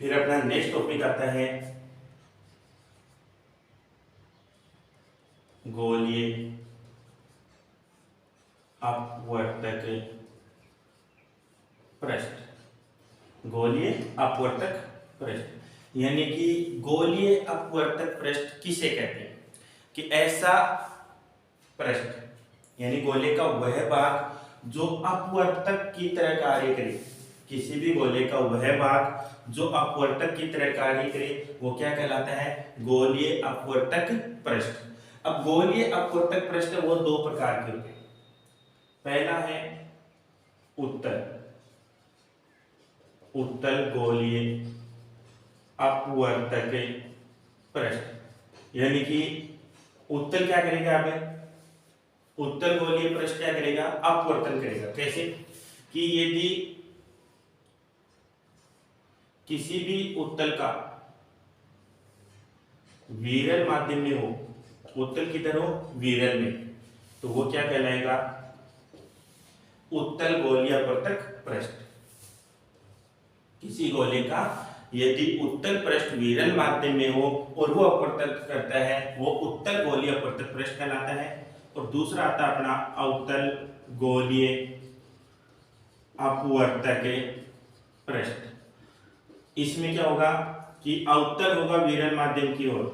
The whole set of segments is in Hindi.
फिर अपना नेक्स्ट टॉपिक आता है गोलीय अपवर्तक पृष्ठ। गोलीय अपवर्तक पृष्ठ यानी कि गोलीय अपवर्तक पृष्ठ किसे कहते हैं कि ऐसा पृष्ठ यानी गोले का वह भाग जो अपवर्तक की तरह कार्य करे। किसी भी गोले का वह भाग जो अपवर्तक की तरह कार्य करे वो क्या कहलाता है? गोलीय अपवर्तक पृष्ठ। अब गोलीय अपवर्तक पृष्ठ वो दो प्रकार के होते हैं। पहला है उत्तल गोलीय अपवर्तक पृष्ठ यानी कि उत्तल क्या करेगा? अब उत्तल गोलीय पृष्ठ क्या करेगा? अपवर्तन करेगा। कैसे कि यदि किसी भी उत्तल का विरल माध्यम में हो, उत्तल किधर हो? विरल में, तो वो क्या कहलाएगा? उत्तल गोलीय अपवर्तक पृष्ठ। किसी गोले का यदि उत्तल पृष्ठ विरल माध्यम में हो और वो अपवर्तन करता है वो उत्तल गोलीय अपवर्तक पृष्ठ कहलाता है। और दूसरा आता है अपना अवतल गोलीय अपवर्तक पृष्ठ। इसमें क्या होगा कि अवतल होगा विरल माध्यम की ओर।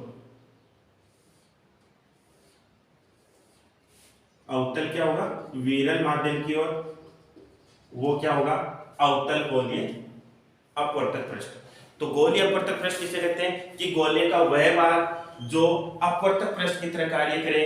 अवतल क्या होगा? विरल माध्यम की ओर। वो क्या होगा? अवतल गोलीय अपवर्तक पृष्ठ। तो गोलीय अपवर्तक पृष्ठ किसे कहते हैं कि गोले का वह भाग जो अपवर्तक पृष्ठ की तरह कार्य करे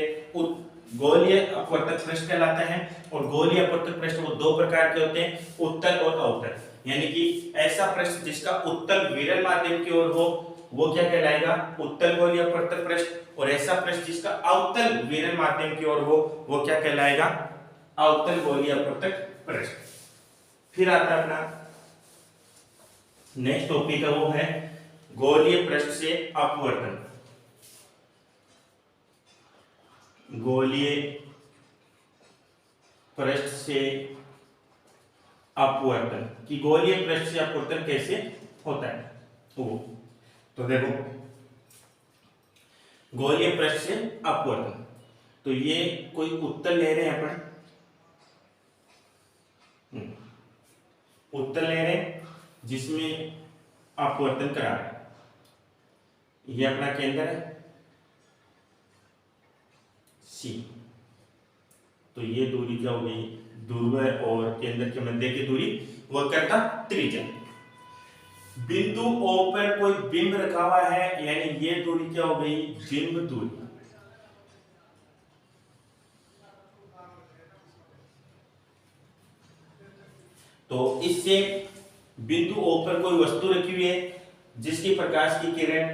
गोलीय अपवर्तक पृष्ठ कहलाता है। और गोलीय अपवर्तक पृष्ठ वो दो प्रकार के होते हैं, उत्तल और अवतल। यानी कि ऐसा पृष्ठ जिसका उत्तल विरल माध्यम की ओर हो वो क्या कहलाएगा? उत्तल गोलीय अपवर्तक पृष्ठ। और ऐसा पृष्ठ जिसका अवतल विरल माध्यम की ओर हो वो क्या कहलाएगा? अवतल गोलीय अपवर्तक पृष्ठ। फिर आता है अपना नेक्स्ट टॉपिक है वो है गोलीय पृष्ठ से अपवर्तन। गोलीय पृष्ठ से अपवर्तन कि गोलीय पृष्ठ से अपवर्तन कैसे होता है वो। तो देखो गोलीय पृष्ठ से अपवर्तन, तो ये कोई उत्तल ले रहे हैं अपन, उत्तल ले रहे हैं जिसमें अपवर्तन करा रहे हैं। ये अपना केंद्र है सी, तो ये दूरी क्या हो गई? ध्रुव और केंद्र के मध्य की दूरी वह करता त्रिज्या। बिंदु O पर कोई बिंब रखा हुआ है यानी ये दूरी क्या हो गई? बिंब दूरी। तो इससे बिंदु O पर कोई वस्तु रखी हुई है जिसकी प्रकाश की किरण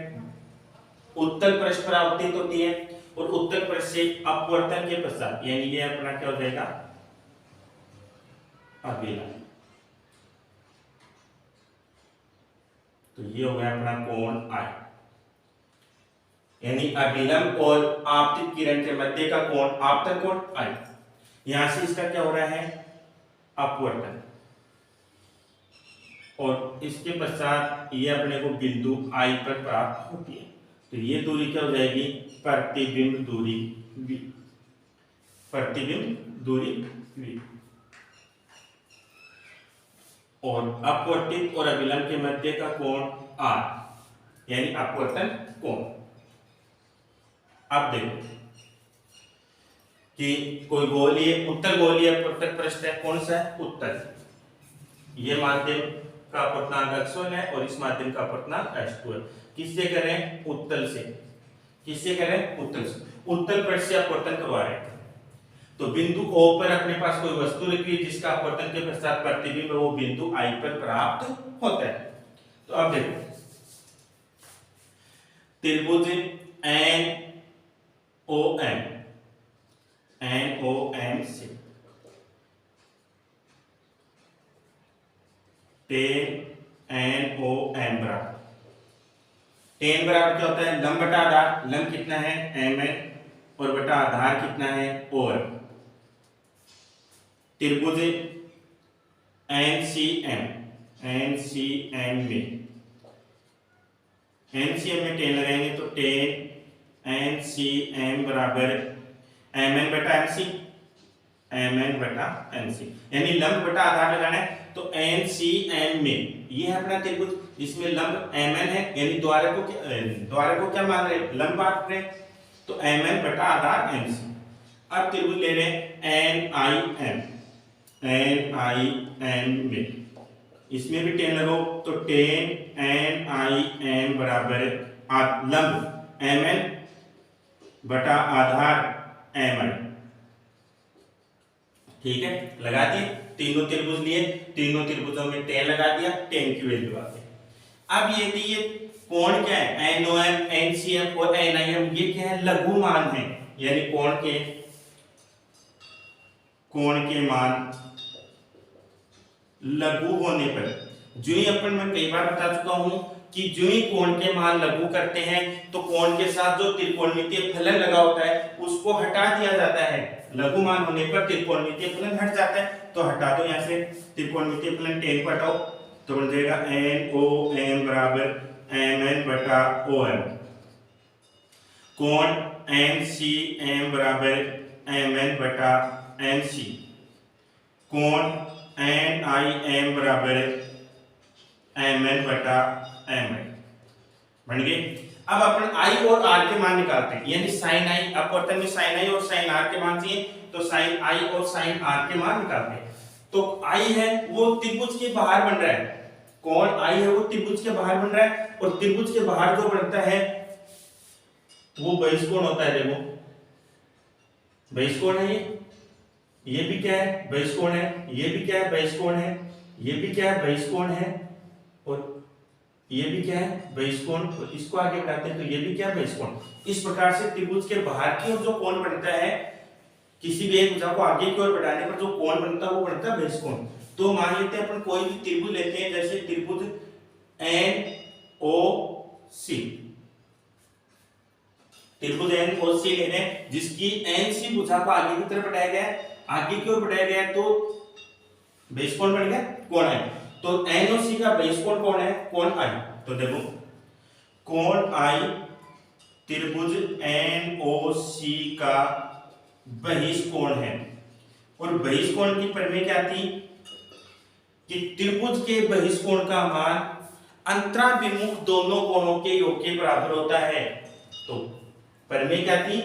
उत्तल पृष्ठ पर आपतित होती है और उत्तल पृष्ठ से अपवर्तन के पश्चात यानी ये अपना क्या हो जाएगा? अभिलंब। तो ये हो गया अपना कोण I, यानी अभिलंब और आपतित किरण के मध्य का कोण आपतन कोण I। यहां से इसका क्या हो रहा है? अपवर्तन। और इसके पश्चात ये अपने को बिंदु I पर प्राप्त होती है। तो ये दूरी क्या हो जाएगी? प्रतिबिंब दूरी V। प्रतिबिंब दूरी V। और अपवर्तित और अभिलंब के मध्य का कोण R यानी अपवर्तन कोण। अब देखो कि कोई गोलीय उत्तल गोलीय अपवर्तक पृष्ठ है, कौन सा है? उत्तल। ये माध्यम का अपवर्तनांक x1 है और इस माध्यम का अपवर्तनांक x2 है। किससे करें? उत्तल से। किससे करें? उत्तल से। उत्तल पृष्ठ से अपवर्तन करवा रहे हैं। तो बिंदु O पर अपने पास कोई वस्तु रखी है जिसका अपवर्तन के पश्चात प्रतिबिंब वो बिंदु I पर प्राप्त होता है। तो अब देखो त्रिभुज NOM से tan NOM बराबर, tan बराबर क्या होता है? लंब बटा आधार। लंब कितना है? MN और बटा आधार कितना है? OM। त्रिभुज NCM में एनसीएम में 10 लगाएंगे तो 10 एनसीएम बराबर mn बटा mc, mn बटा mc, यानी लंब बटा आधार लगाना है। तो एनसीएम में ये है अपना त्रिभुज, इसमें लंब mn है, यानी द्वारक को क्या मान रहे हैं, लंब बांट रहे हैं, तो mn बटा आधार mc। अब त्रिभुज ले रहे हैं NIM में, इसमें भी 10 लगाओ तो 10 NIM बराबर लंब mn बटा आधार mi। ठीक है, लगा दिए, तीनों त्रिभुज लिए, तीनों त्रिभुजों में 10 लगा दिया, 10 की वैल्यू आ गई। अब ये कोण क्या है, NOM NCM और NIM, ये क्या है, लघु मान है, यानी कोण के मान लघु होने पर, जो ही अपन मैं कई बार बता चुका हूं कि जो ही कोण के मान लघु करते हैं तो कोण के साथ जो त्रिकोणमितीय फलन लगा होता है उसको हटा दिया जाता है। लघु मान होने पर त्रिकोणमितीय फलन हट जाता है, तो हटा दो यहां से, त्रिकोणमितीय फलन 10 को हटाओ तो बन जाएगा NOM बराबर mn बटा OM, कोण NCM बराबर mn बटा MC, कोण NIM बराबर mn बटा mi, बन गए। अब अपन i और r के मान निकालते हैं, यानी sin i, अपवर्तन में sin i और sin r के मान चाहिए, तो sin i और sin r के मान निकालते हैं। तो i है वो त्रिभुज के बाहर बन रहा है, कोण i है वो त्रिभुज के बाहर बन रहा है, और त्रिभुज के बाहर जो बनता है वो बहिष्कोण होता है। देखो बहिष्कोण है, ये भी क्या है, बहिष्कोण है, ये भी क्या है, बहिष्कोण है, ये भी क्या है, बहिष्कोण है, और ये भी क्या है, बहिष्कोण, और इसको आगे बढ़ाते हैं तो ये भी क्या है, बहिष्कोण। इस प्रकार से त्रिभुज के बाहर की ओर जो कोण बनता है, किसी भी एक भुजा को आगे की ओर बढ़ाने पर जो कोण बनता है वो बनता है बहिष्कोण। तो मान लेते हैं अपन कोई भी त्रिभुज लेते हैं, जैसे त्रिभुज NOC, त्रिभुज NOC ले रहे हैं, जिसकी NC भुजा को आगे की तरफ बढ़ाया गया है, आगे की ओर बढ़ाया गया है, तो बहिष्कोण बन गया, कोण है। तो NOC का बहिष्कोण कौन है, कोण I। तो देखो कोण I त्रिभुज NOC का बहिष्कोण है, और बहिष्कोण की प्रमेय क्या थी कि त्रिभुज के बहिष्कोण का मान अंतराभिमुख दोनों कोणों के योग के बराबर होता है। तो प्रमेय क्या थी,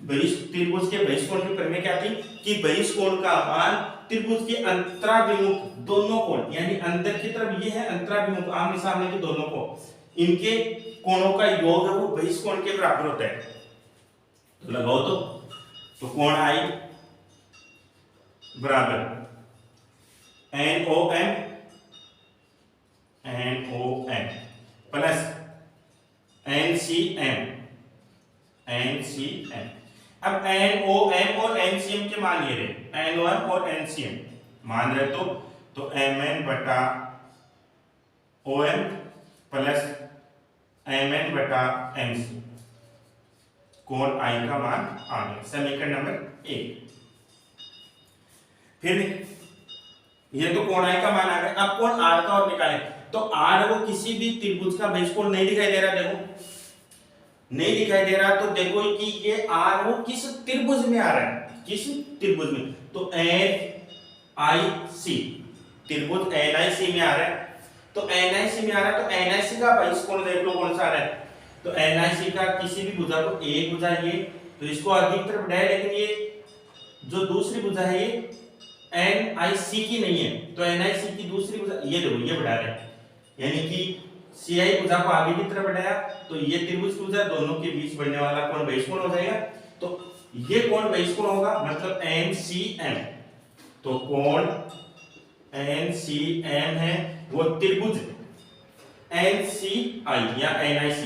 त्रिभुज के बहिष्कोण की प्रमेय क्या थी कि बहिष्कोण का मान त्रिभुज के अंतराभिमुख दोनों कोण, यानी अंदर की तरफ ये है अंतराभिमुख, आमने सामने के दोनों कोण, इनके कोणों का योग है वो बहिष्कोण के बराबर होता है। तो लगाओ तो कोण I बराबर NOM प्लस NCM। अब NOM और NCM के मान ये रहे, NOM और NCM मान रहे तो mn बटा OM प्लस mn बटा MC, कोण I का मान आ गया, समीकरण नंबर 1। फिर ये तो कोण I का मान आ गया, अब कोण R का और निकालें, तो R वो किसी भी त्रिभुज का बहिष्कोण नहीं दिखाई दे रहा, देखो नहीं दिखाई दे रहा, तो देखो कि ये R वो किस त्रिभुज में आ रहा है, किस त्रिभुज में, तो NIC, त्रिभुज NIC में आ रहा है। तो NIC में आ रहा है तो NIC का बहिष्कोण देख लो कौन सा आ रहा है, तो NIC का किसी भी भुजा को, एक भुजा ये, तो इसको आगे की तरफ बढ़ाया, लेकिन ये जो दूसरी भुजा है ये NIC की नहीं है, तो NIC की दूसरी भुजा ये देखो ये बढ़ा रहे हैं, यानी कि CI भुजा को आगे की तरफ बढ़ाया तो ये त्रिभुज की भुजा, दोनों के बीच बनने वाला कोण बहिष्कोण हो जाएगा। तो ये कोण बहिष्कोण होगा, मतलब NCM, तो कोण NCM है वो त्रिभुज NCI या NIC,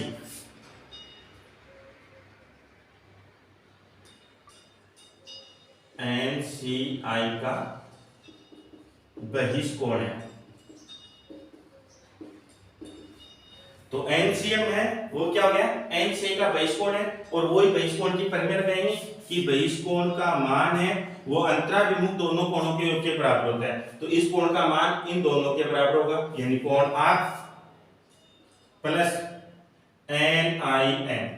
NCI का बहिष्कोण है। तो NCM है वो क्या हो गया, NCI का बहिष्कोण है, और वही बहिष्कोण की प्रमेय लगाएंगे कि बहिष्कोण का मान है वो अंतराभिमुख दोनों कोणों के योग के बराबर होता है। तो इस कोण का मान इन दोनों के बराबर होगा, यानी कोण R प्लस NIN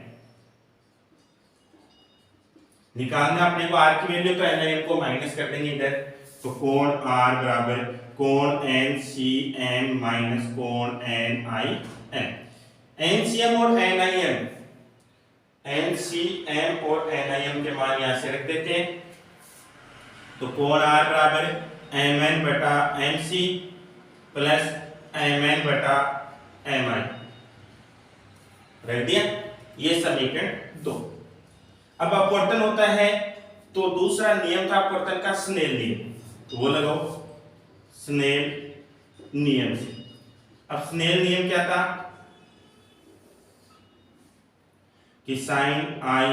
निकालना अपने को आर की वैल्यू, तो NIN को माइनस कर देंगे इधर, तो कोण R बराबर कोण NCM माइनस कोण NIN। NCM और NIM के मान यहां से रख देते हैं, तो कोण R बराबर MN बटा MC प्लस MN बटा MI रख दिया। ये समीकरण 2। अब अपवर्तन होता है तो दूसरा नियम था अपवर्तन का स्नेल नियम, तो वो लगाओ स्नेल नियम से। अब स्नेल नियम क्या था कि साइन I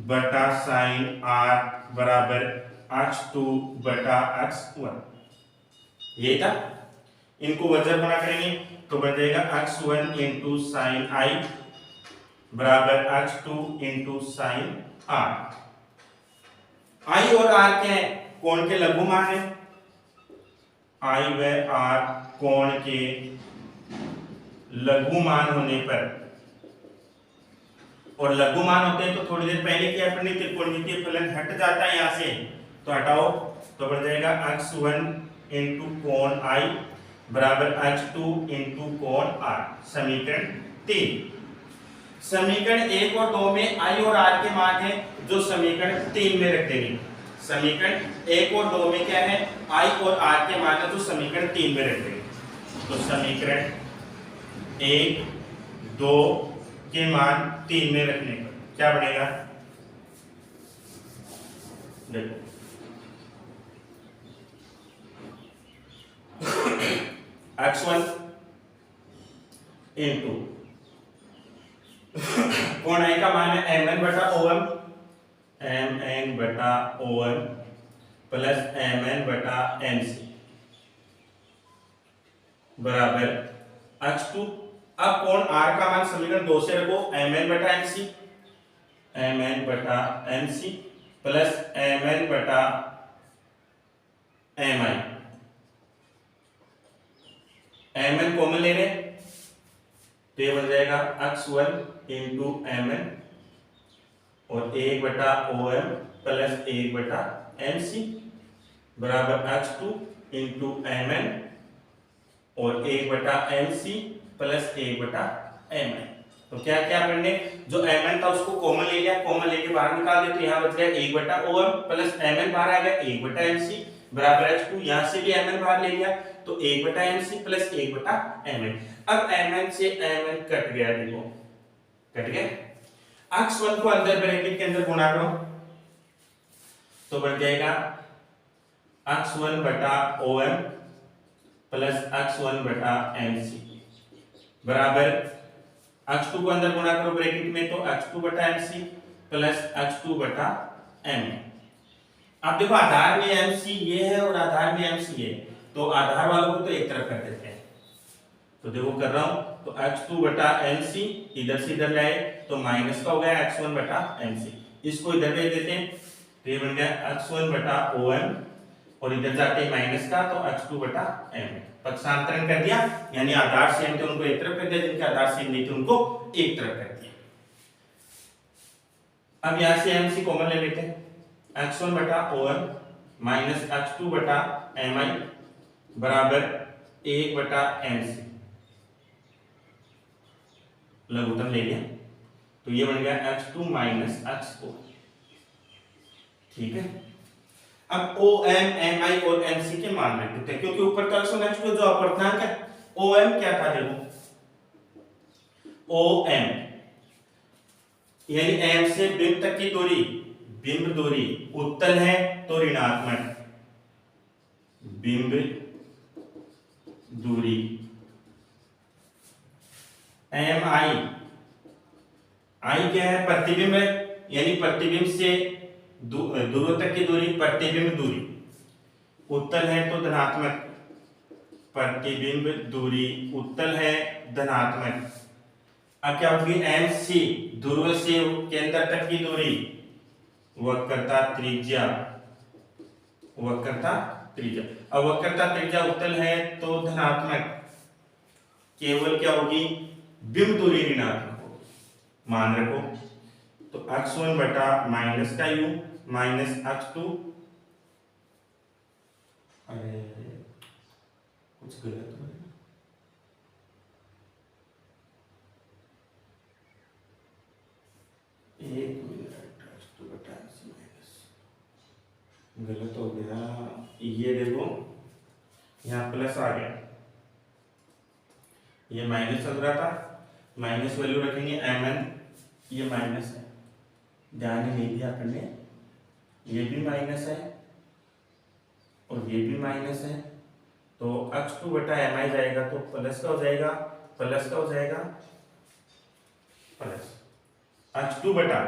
बटा साइन R बराबर x2 बटा x1, ये था। इनको वजन बना करेंगे तो बन जाएगा x1 इंटू साइन I बराबर x2 into sine R। I और R क्या है, कोण के लघु मान है। I व R कोण के लघु मान होने पर, और लघु मान होते हैं तो थोड़ी देर पहले क्या अपने त्रिकोणमितीय फलन हट जाता है यहां से, तो हटाओ, तो बन जाएगा x1 इंटू कोण I बराबर x2 इंटू कोण R। समीकरण 3। समीकरण 1 और 2 में I और R के मान है, जो समीकरण 3 में रख देंगे। समीकरण 1 और 2 में क्या है, I और R के मान है, जो समीकरण 3 में रख देंगे। तो समीकरण 1 2 के मान 3 में रखने पर क्या बनेगा, देखो x1 इंटू कोण I का मान है MN बटा OM प्लस MN बटा MC बराबर x2। अब कोण R का मान समीकरण 2 से रखो, MN बटा MC प्लस MN बटा MI। MN कॉमन ले रहे, तो ये बन जाएगा x1 इंटू MN और 1 बटा OM प्लस 1 बटा MC बराबर x2 इंटू MN और 1 बटा MC प्लस 1 बटा MI। तो क्या क्या करने, जो MN था उसको कॉमन ले लिया, कॉमन लेके बाहर निकाल दिया, तो यहाँ बच गया 1 बटा OM प्लस MN बाहर आ गया 1 बटा MC बराबर x2। यहाँ से भी MN बाहर ले लिया, तो 1 बटा MC प्लस 1 बटा MN। अब MN से MN कट गया, देखो कट गया। x1 को अंदर ब्रैकेट के अंदर गुणा करो, तो बन जाएगा x1 बटा OM प्लस x1 बटा MC बराबर x2 को अंदर गुणा करो ब्रैकेट में, तो x2 बटा MC प्लस x2 बटा MN। अब देखो आधार में MC ये है और आधार में MC ये, तो आधार वालों को तो एक तरफ कर देते हैं, तो देखो कर रहा हूं, तो x2 बटा MC इधर से इधर लाए तो माइनस का हो गया x1 बटा MC, इसको इधर भेज देते हैं, तो ये बन गया x1 बटा OM और इधर जाते माइनस का, तो x2 बटा MN। पक्षांतरण कर दिया, यानी आधार सेम थे उनको एक तरफ कर दिया, जिनके आधार सेम नहीं थे उनको एक तरफ कर दिया। अब यहां से MC कॉमन ले लेते हैं, x1 बटा OM माइनस x2 बटा MI बराबर 1 बटा MC, लघुत्तम ले लिया, तो ये बन गया x2 माइनस x4। ठीक है। अब OM MI और MC के मान रख देते हैं, क्योंकि ऊपर का x1 जो अपवर्तनांक है, OM क्या था, देखो OM यानी M से बिंब तक की दूरी, बिंब दूरी उत्तल है तो ऋणात्मक, बिंब दूरी। MI I क्या है, प्रतिबिंब है, यानी प्रतिबिंब से दूर तक की दूरी, प्रतिबिंब दूरी उत्तल है तो धनात्मक, प्रतिबिंब दूरी उत्तल है धनात्मक। अब क्या होगी, MC ध्रुव से केंद्र तक की दूरी, वक्रता त्रिज्या, वक्रता त्रिज्या। अब वक्रता त्रिज्या उत्तल है तो धनात्मक, केवल क्या होगी, बिंब दूरी ऋणात्मक होगी। मान रखो। तो x1 बटा माइनस का u माइनस x2, अरे कुछ गलत हो गया, एक मिनट, x2 बटा x माइनस, गलत हो गया। ये देखो यहाँ प्लस आ गया, ये माइनस चल रहा था, माइनस वैल्यू रखेंगे mn, ये माइनस है, ध्यान नहीं दिया अपने, ये भी माइनस है और ये भी माइनस है, तो x2 बटा mi जाएगा तो प्लस का हो जाएगा, प्लस का हो जाएगा, प्लस x2 बटा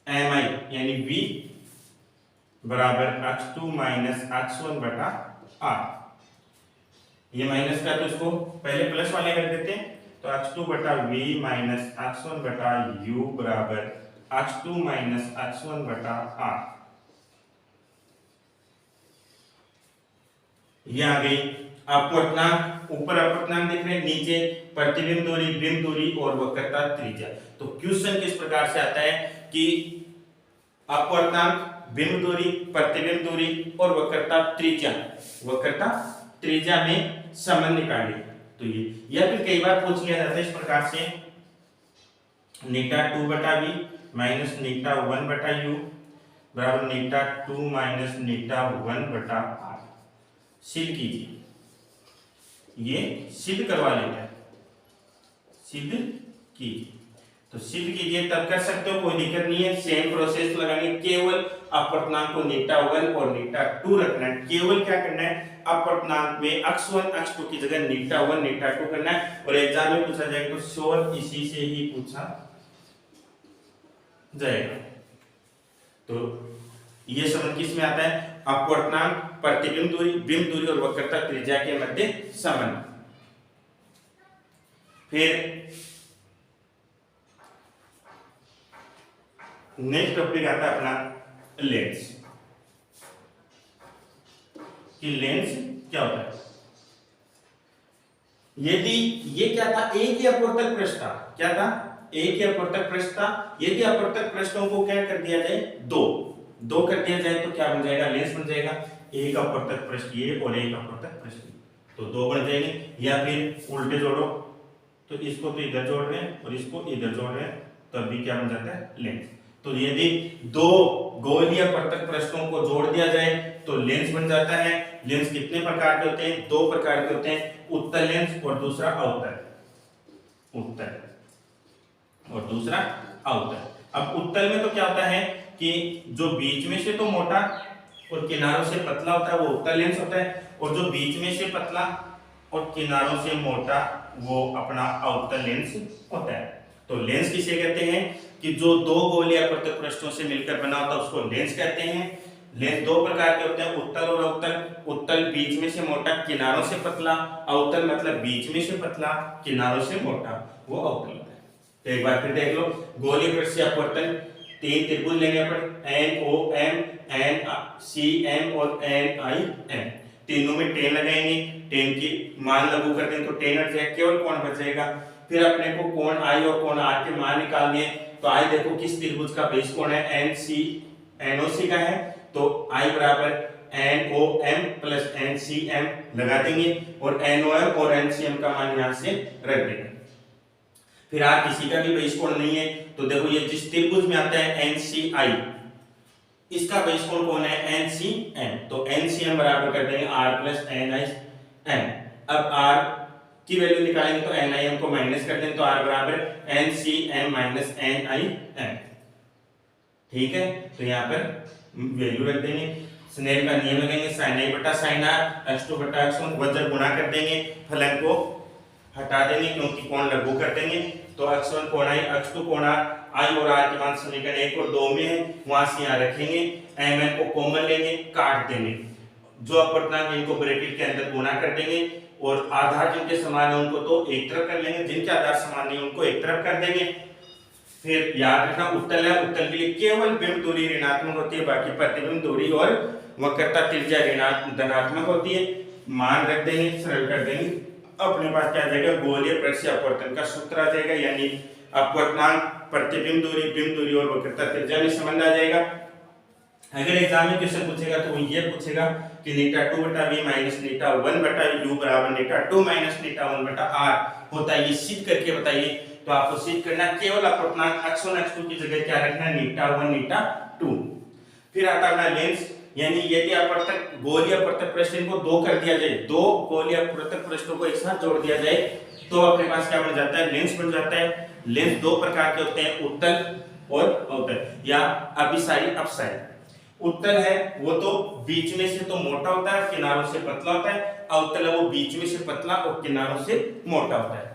mi यानी v बराबर x2 माइनस x1 बटा r। ये माइनस का तो इसको पहले प्लस वाले कर देते हैं, तो x2 बटा v माइनस x1 बटा u बराबर x2 माइनस x1 बटा r। ये आ गई। आपको अपना ऊपर अपवर्तनांक दिख रहे हैं, नीचे प्रतिबिंब दूरी, बिंब दूरी और वक्रता त्रिज्या। तो क्वेश्चन किस प्रकार से आता है कि अपवर्तनांक, बिंब दूरी, प्रतिबिंब दूरी और वक्रता त्रिज्या में संबंध निकालिए। तो ये या फिर कई बार पूछ लिया जाता है इस प्रकार से, नीटा 2 बटा v माइनस नीटा 1 बटा u बराबर नीटा 2 माइनस नीटा 1 बटा r। सिद्ध कीजिए, ये सिद्ध करवा लेते हैं, सिद्ध कीजिए। तो सिद्ध कीजिए तब कर सकते हो, कोई दिक्कत नहीं है, सेम प्रोसेस लगानी, केवल अपवर्तनांक को नीटा 1 और नीटा 2 रखना है। केवल क्या करना है, अपवर्तनांक में x1 x2 की जगह नीटा 1 नीटा 2 करना है, और एग्जाम में पूछा जाएगा तो श्योर इसी से ही पूछा जाएगा। तो ये संबंध किस में आता है, अपवर्तनांक, प्रतिबिंब दूरी, बिंब दूरी और वक्रता त्रिज्या के मध्य संबंध। फिर नेक्स्ट टॉपिक आता है अपना लेंस, कि लेंस क्या होता है। यदि ये क्या था, एक ही अपवर्तक पृष्ठ था, क्या था, एक ही अपवर्तक पृष्ठ था, यदि अपवर्तक पृष्ठों को क्या कर दिया जाए, दो कर दिया जाए तो क्या बन जाएगा, लेंस बन जाएगा। एक अपवर्तक पृष्ठ ये और एक अपवर्तक पृष्ठ, तो दो बन जाएंगे। या फिर उल्टे जोड़ो, तो इसको तो इधर जोड़ रहे हैं और इसको इधर जोड़ रहे हैं, तब भी क्या बन जाता है, लेंस। तो यदि दो गोलीय अपवर्तक पृष्ठों को जोड़ दिया जाए तो लेंस बन जाता है। लेंस कितने प्रकार के होते हैं, दो प्रकार के होते हैं, उत्तल लेंस और दूसरा अवतल, उत्तल और दूसरा अवतल। अब उत्तल में तो क्या होता है कि जो बीच में से तो मोटा और किनारों से पतला होता है वो उत्तल लेंस होता है, और जो बीच में से पतला और किनारों से मोटा वो अपना अवतल लेंस होता है। तो लेंस किसे कहते हैं कि जो दो गोलीय अपवर्तक पृष्ठों से मिलकर बना होता है उसको लेंस कहते हैं। लेंस दो प्रकार के होते हैं, उत्तल और अवतल। उत्तल बीच में से मोटा, किनारों से पतला, अवतल मतलब बीच में से पतला, किनारों से मोटा, वो अवतल होता है। तो एक बार फिर देख लो, गोलीय पृष्ठ से अपवर्तन, तीन त्रिभुज लेंगे अपन, NOM, NCM और NIM। तीनों में टेन लगाएंगे, टेन की मान लागू कर दें तो टेन हट जाएगा, केवल कोण बचेगा। फिर अपने को कोण I और कोण R के मान निकालने हैं। तो I देखो किस त्रिभुज का बेस कोण है, NOC का है, तो I बराबर NOM प्लस NCM लगा देंगे और NOM और NCM का मान यहाँ से रख देंगे। फिर R किसी का भी बेस कोण नहीं है, तो देखो ये जिस त्रिभुज में आता है NCI, इसका बेस कोण कौन है, NCM, तो NCM बराबर कर देंगे R प्लस NIM। अब R की वैल्यू निकालेंगे तो NIM को माइनस कर देंगे, तो R बराबर NCM माइनस NIM। ठीक है, तो यहाँ पर वैल्यू रख देंगे, स्नेल का नियम लगाएंगे, sin I बटा sin R, x2 बटा x1, वज्र गुणा कर देंगे, फलन को हटा देंगे क्योंकि कोण लघु कर देंगे। तो x1 कोण I, x2 कोण R, I और R के मान समीकरण 1 और 2 में है, वहां से यहाँ रखेंगे, mn को कॉमन लेंगे, काट देंगे, जो अपवर्तनांक इनको ब्रैकेट के अंदर गुणा कर देंगे, और आधार जिनके समान है उनको तो एक तरफ कर लेंगे, जिनके आधार समान नहीं उनको एक तरफ कर देंगे। फिर याद रखना उत्तल है, उत्तल के लिए केवल बिंब दूरी ऋणात्मक होती है, बाकी प्रतिबिंब दूरी और वक्रता त्रिज्या धनात्मक होती है। मान रख देंगे, सरल कर देंगे, अपने पास क्या आ जाएगा, गोलीय पृष्ठ से अपवर्तन का सूत्र आ जाएगा, यानी अपवर्तनांक, प्रतिबिंब दूरी, बिंब दूरी और वक्रता त्रिज्या में संबंध आ जाएगा। अगर एग्जाम में क्वेश्चन पूछेगा तो वो ये पूछेगा कि नीटा 2/v माइनस नीटा 1/u बराबर नीटा 2 माइनस नीटा 1/r होता है, ये सिद्ध करके बताइए। तो आपको सिद्ध करना केवल अपवर्तनांक x1 x2 की जगह क्या रखना है, नीटा 1 नीटा 2। फिर आता है लेंस, यानी यदि अपवर्तक गोलीय अपवर्तक प्रश्न इनको दो कर दिया जाए, दो गोलीय अपवर्तक प्रश्नों को एक साथ जोड़ दिया जाए तो अपने पास क्या बन जाता है, लेंस बन जाता है। लेंस दो प्रकार के होते हैं, उत्तल और अवतल या अभिसारी अपसारी। उत्तल है वो तो बीच में से तो मोटा होता है, किनारों से पतला होता है। अवतल है वो बीच में से पतला और किनारों से मोटा होता है।